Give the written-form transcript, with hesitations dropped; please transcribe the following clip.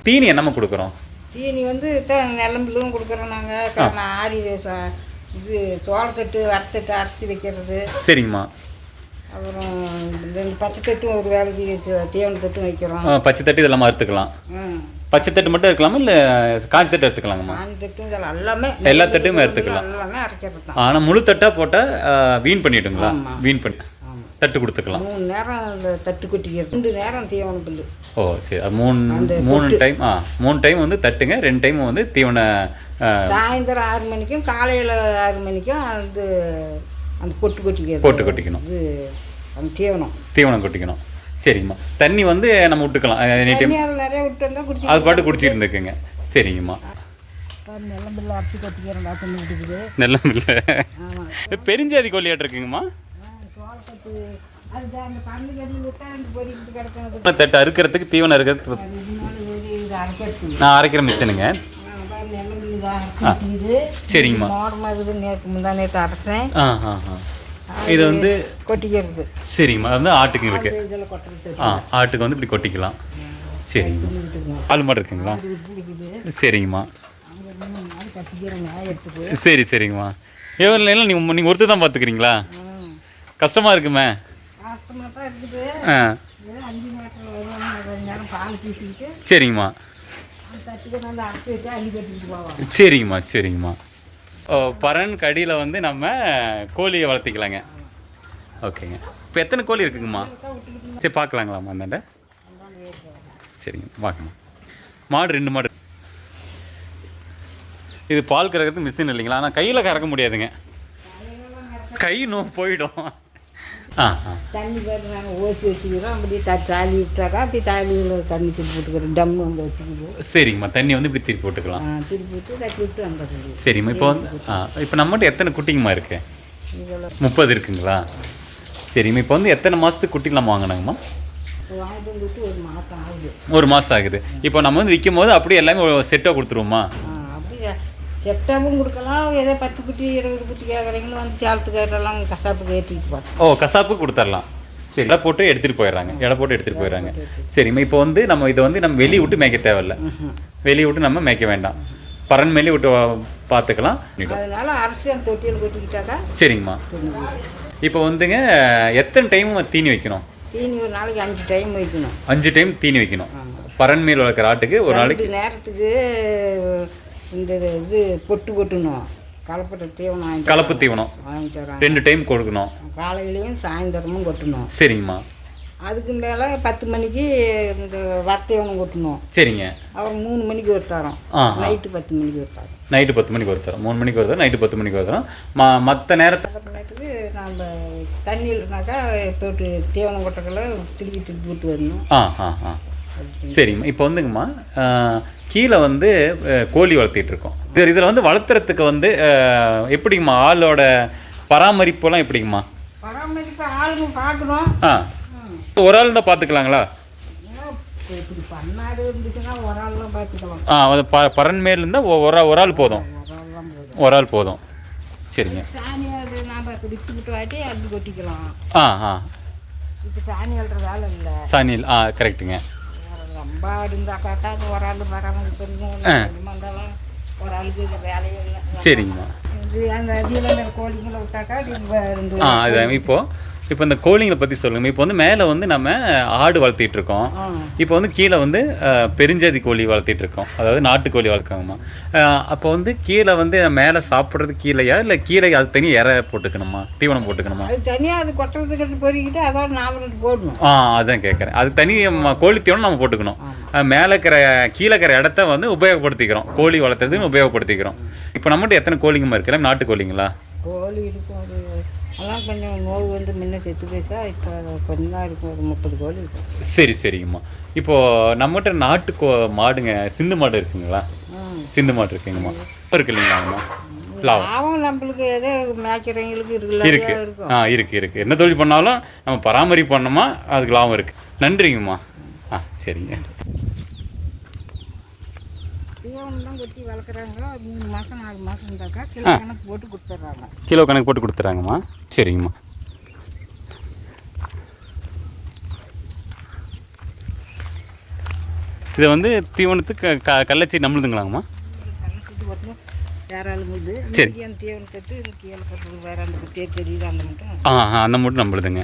தீனி என்னம்மா கொடுக்குறோம்? தீனி வந்து நிலம்புலும் கொடுக்குறோம் நாங்கள். ஆரி இது சோளத்தட்டு வறுத்தட்டு அரைச்சி வைக்கிறது. சரிங்கம்மா. அப்புறம் ரெண்டு பச்சை தட்டும் ஒரு வேலைக்கு தீவன தட்டும் வைக்கிறோம். பச்சை தட்டு இதெல்லாம் அறுத்துக்கலாம். பச்சை தட்டு மட்டும் இருக்கலாமா இல்லை காஞ்சி தட்டு எடுத்துக்கலாங்கம்மா? காஞ்சி தட்டும் இதெல்லாம் எல்லாமே எல்லா தட்டுமே எடுத்துக்கலாம். எல்லாமே அரைக்கிறது தான். ஆனால் முழு தட்டாக போட்டால் வீண் பண்ணிவிடுங்களா? வீண் பண்ணி தட்டு கொடுத்துக்கலாம். 3 நேரம் அந்த தட்டு கொட்டிக்கிறது, 2 நேரம் தீவன புல்லு. ஓ சரி. 3 டைம் 3 டைம் வந்து தட்டுங்க, 2 டைம் வந்து தீவன. சாயந்தரம் 6 மணிக்கும் காலையில் 6 மணிக்கும் அந்த பொட்டு கொட்டிக்கணும். இது அந்த தீவனம் கொட்டிக்கணும். சரிங்கம்மா. தண்ணி வந்து நம்ம விட்டுக்கலாம். நிறைய விட்டு வந்தால் குடிச்சு அது பாட்டு குடிச்சிருந்துக்குங்க. சரிங்கம்மா. நெல்லம்பில்ல அரைச்சி கொட்டிக்கிறோம். தண்ணி விட்டுக்குது. நெல்லம்பில்ல பெருஞ்சாதி கோழியாட்டு இருக்குங்கம்மா. தட்டு அறுக்கிறதுக்கு தீவனம் அறுக்கிறதுக்கு நான் அரைக்கிற மிஷினுங்க. சரிங்கம்மா. நேற்று அரைச்சேன். இது வந்து கொட்டிக்கிறது. சரிங்கம்மா. அது வந்து ஆட்டுக்கு இருக்கு. ஆட்டுக்கு வந்து இப்படி கொட்டிக்கலாம். சரிங்கம்மா. ஆள் மாடு இருக்குங்களா? சரிங்கம்மா. சரி சரிங்கம்மா. எவ்வளோ இல்லை நீங்கள் ஒருத்தர் தான் பார்த்துக்கிறீங்களா? கஷ்டமாக இருக்குமே. சரிங்கம்மா. சரிங்கம்மா. சரிங்கம்மா. பரன் கடியில் வந்து நம்ம கோழியை வளர்த்திக்கலாங்க. ஓகேங்க. இப்போ எத்தனை கோழி இருக்குங்கம்மா? சரி பார்க்கலாங்களாம்மா அந்தாண்ட? சரிங்க பார்க்கணும். மாடு 2 மாடு. இது பால் கறக்கிறது மிஷின் இல்லைங்களா? ஆனால் கையில் கறக்க முடியாதுங்க. கை போயிடும். தண்ணி பேர் நாங்கள் ஓசி வச்சுக்கிறோம். அப்படி தாலி விட்டாக்கா அப்படி தாலியில் தண்ணி திருப்பி போட்டுக்கிறோம். டம்மு வந்து வச்சுக்கிறோம். சரிங்கம்மா. தண்ணி வந்து இப்படி திருப்பி போட்டுக்கலாம். திருப்பி விட்டு தட்டி விட்டு வந்துடுறது. சரிம்மா. இப்போ வந்து இப்போ நம்மகிட்ட எத்தனை குட்டிங்கம்மா இருக்குது? 30 இருக்குங்களா? சரிம்மா. இப்போ வந்து எத்தனை மாதத்துக்கு குட்டிலாம் வாங்கினாங்கம்மா? வாங்கிட்டு வந்துட்டு 1 மாதம் ஆகுது. 1 மாதம் ஆகுது. இப்போ நம்ம வந்து விற்கும் போது அப்படியே எல்லாமே செட்டாக கொடுத்துருவோம்மா? அப்படியே செட்டாகவும் கொடுக்கலாம். ஏதோ 10 குட்டி 20 குட்டி கேட்குறீங்களும் வந்து சேலத்துக்கு ஏற்றலாம், கசாப்புக்கு ஏற்றிட்டு பார்த்தோம். ஓ கசாப்புக்கு கொடுத்துடலாம். சரி. எடை போட்டு எடுத்துகிட்டு போயிடுறாங்க. சரிம்மா. இப்போ வந்து நம்ம இதை வந்து நம்ம வெளியே விட்டு மேய்க்க தேவையில்ல. வெளியே விட்டு நம்ம மேய்க்க வேண்டாம். பரன் மேலே விட்டு பார்த்துக்கலாம். அதனால அரிசி அந்த தொட்டியில் கொட்டிக்கிட்டாக்கா. சரிங்கம்மா. இப்போ வந்துங்க எத்தனை டைம் தீனி வைக்கணும்? தீனி ஒரு நாளைக்கு 5 டைம் வைக்கணும். 5 டைம் தீனி வைக்கணும். பரன் மேல் வளர்க்குற ஆட்டுக்கு ஒரு நாளைக்கு நேரத்துக்கு இந்த இது பொட்டு கொட்டணும். கலப்பு தீவனம் 2 டைம் கொடுக்கணும். காலையிலையும் சாயந்தரமும் கொட்டணும். சரிங்கம்மா. அதுக்கு மேலே 10 மணிக்கு இந்த வர்த்தீவனம் கொட்டணும். சரிங்க. அப்புறம் 3 மணிக்கு ஒரு தரம். நைட்டு 10 மணிக்கு ஒரு தரம். நைட்டு 10 மணிக்கு ஒரு தரம். 3 மணிக்கு ஒரு தரம், நைட்டு 10 மணிக்கு ஒரு தரம். மற்ற நேரத்துக்கு நம்ம தண்ணி இல்லைனாக்கா போட்டு தீவனம் கொட்டக்குள்ள திருப்பி விட்டு வரணும். சரிங்கம்மா. இப்போ வந்துங்கம்மா கீழே வந்து கோழி வளர்த்திட்டு இருக்கோம். இதில் வந்து வளர்த்துறதுக்கு வந்து எப்படிங்கம்மா ஆளோட பராமரிப்புலாம் எப்படிங்கம்மா? பராமரிப்பு ஆளுங்க பார்க்கணும். ஒரு ஆள் தான் பார்த்துக்கலாங்களா? பண்ணாடு இருந்துச்சுன்னா ஒரு ஆள் தான் பார்த்துக்கலாம். பரன் மேல் இருந்தால் ஒரு ஆள் போதும். ஒரு ஆள் போதும். சரிங்க. சாணி ஆடு நாம் பிடிச்சி விட்டு வாட்டி அறுத்து கொட்டிக்கலாம். இப்போ சாணி ஆடுற வேலை இல்லை. சாணி கரெக்டுங்க. ரொம்ப ஆடு இருந்தால் காட்டா அது ஒரு ஆள் பராமரிப்பு இருந்தாலும் ஒரு ஆளுக்கு இந்த வேலையே இல்லை. சரிங்கம்மா. இது அந்த நீளம் கோழிங்களை விட்டாக்கா அது இப்போ இந்த கோழிங்களை பற்றி சொல்லுங்கள். இப்போ வந்து மேலே வந்து நம்ம ஆடு வளர்த்திட்டு இருக்கோம். இப்போ வந்து கீழே வந்து பெருஞ்சாதி கோழி வளர்த்திட்டு இருக்கோம். அதாவது நாட்டுக்கோழி வளர்க்கணுமா? அப்போ வந்து கீழே வந்து மேலே சாப்பிட்றது கீழேயா இல்லை கீழே அது தனியாக இற போட்டுக்கணுமா, தீவனம் போட்டுக்கணுமா? அது தனியாக அது கொட்டுறதுக்கு பொறிக்கிட்டு அதோட நாம போடணும். அதான் கேட்குறேன். அது தனி கோழி தீவனம் நம்ம போட்டுக்கணும். மேலே கீழே இருக்கிற இடத்த வந்து உபயோகப்படுத்திக்கிறோம். கோழி வளர்த்துறதுன்னு உபயோகப்படுத்திக்கிறோம். இப்போ நம்மகிட்ட எத்தனை கோழிங்கம்மா இருக்குல்ல? நாட்டுக்கோழிங்களா? கோழி இருக்கும். அது அதெல்லாம் கொஞ்சம் நோய் வந்து முன்ன செத்து போயிச்சா. இப்போ கொஞ்சம் தான் இருக்கும். ஒரு 30 கோழி இருக்கும். சரி சரிங்கம்மா. இப்போது நம்மகிட்ட நாட்டு மாடுங்க சிந்து மாடு இருக்குங்களா? சிந்து மாடு இருக்குங்கம்மா. இருக்கு இல்லைங்களாம்மா? லாபம் நம்மளுக்கு எதோ மேய்க்கிறவங்களுக்கு இருக்குல்ல. இருக்கு. என்ன தொழில் பண்ணாலும் நம்ம பராமரிப்பு பண்ணோமா அதுக்கு லாபம் இருக்குது. நன்றிங்கம்மா. சரிங்க. தீவனம் தான் கொட்டி வளர்க்குறாங்க. 3 மாதம் 4 மாதம் இருந்தாக்கா கிலோ கணக்கு போட்டு கொடுத்துட்றாங்க. கிலோ கணக்கு போட்டு கொடுத்துட்றாங்கம்மா. சரிங்கம்மா. இதை வந்து தீவனத்துக்கு கள்ளச்சி நம்மளுதுங்களாங்கம்மா? கணக்கு வரணும் யாராலும் போது சரி. அந்த தீவனம் கட்டு கீழே கட்டுறது வேற அந்த தெரியுது அந்த மட்டும் அந்த மூட்டை நம்மளுதுங்க.